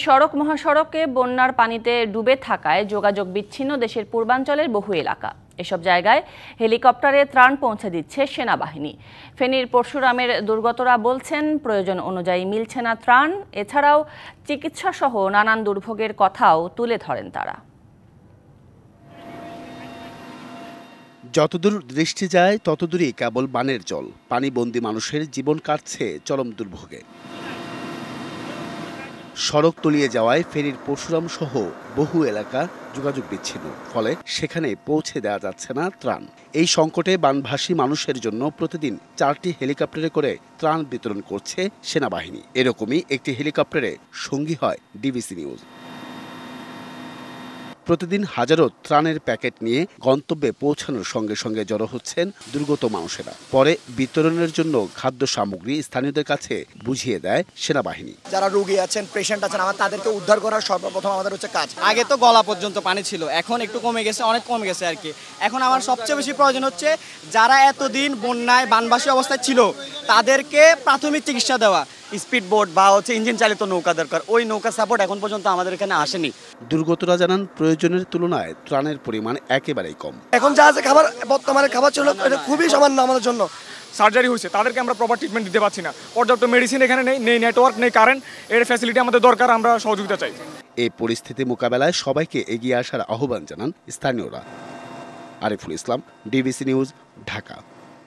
সড়ক মহাসড়কে বন্যার পানিতে ডুবে থাকায় যোগাযোগ বিচ্ছিন্ন দেশের পূর্বাঞ্চলের বহু এলাকা। এসব জায়গায় হেলিকপ্টারে ত্রাণ পৌঁছে দিচ্ছে সেনাবাহিনী। ফেনীর পরশুরামের দুর্গতরা বলছেন, প্রয়োজন অনুযায়ী মিলছে না ত্রাণ। এছাড়াও চিকিৎসা সহ নানান দুর্ভোগের কথাও তুলে ধরেন তারা। যতদূর দৃষ্টি যায় ততদূরই কেবল বানের জল। পানিবন্দী মানুষের জীবন কাটছে চরম দুর্ভোগে। সড়ক তলিয়ে যাওয়ায় ফেনীর পরশুরাম সহ বহু এলাকা যোগাযোগ বিচ্ছিন্ন, ফলে সেখানে পৌঁছে দেওয়া যাচ্ছে না ত্রাণ। এই সংকটে বানভাসী মানুষের জন্য প্রতিদিন 4টি হেলিকপ্টারে করে ত্রাণ বিতরণ করছে সেনাবাহিনী। এরকমই একটি হেলিকপ্টারে সঙ্গী হয় ডিবিসি নিউজ। প্রতিদিন হাজারো ত্রাণের প্যাকেট নিয়ে গন্তব্যে পৌঁছানোর সঙ্গে সঙ্গে জড়ো হচ্ছেন দুর্গত মানুষেরা। পরে বিতরণের জন্য খাদ্য সামগ্রী স্থানীয়দের কাছে বুঝিয়ে দেয় সেনাবাহিনী। যারা রোগী আছেন, পেশেন্ট আছেন, তাদেরকে উদ্ধার করার সর্বপ্রথম আমাদের হচ্ছে কাজ। আগে তো গলা পর্যন্ত পানি ছিল, এখন একটু কমে গেছে, অনেক কমে গেছে আর কি। এখন আমার সবচেয়ে বেশি প্রয়োজন হচ্ছে যারা এতদিন বন্যায় বানবাসী অবস্থায় ছিল তাদেরকে প্রাথমিক চিকিৎসা দেওয়া। স্পিড বোট বা ইঞ্জিন চালিত নৌকা দরকার। ওই নৌকা সাপোর্ট এখন পর্যন্ত আমাদের এখানে আসেনি। দুর্গতরা জানান, প্রয়োজনের তুলনায় ত্রাণের পরিমাণ একেবারেই কম। এখন যা আছে খাবার, বর্তমানে খাবার ছিল এটা খুবই সামান্য আমাদের জন্য। সার্জারি হয়েছে, তাদেরকে আমরা প্রপার ট্রিটমেন্ট দিতে পারছি না। পর্যাপ্ত মেডিসিন এখানে নেই, নেটওয়ার্ক নেই, কারেন্ট, এর ফ্যাসিলিটি আমাদের দরকার। আমরা সহযোগিতা চাই। এই পরিস্থিতি মোকাবেলায় সবাইকে এগিয়ে আসার আহ্বান জানান স্থানীয়রা। Ariful Islam, DBC news, Dhaka.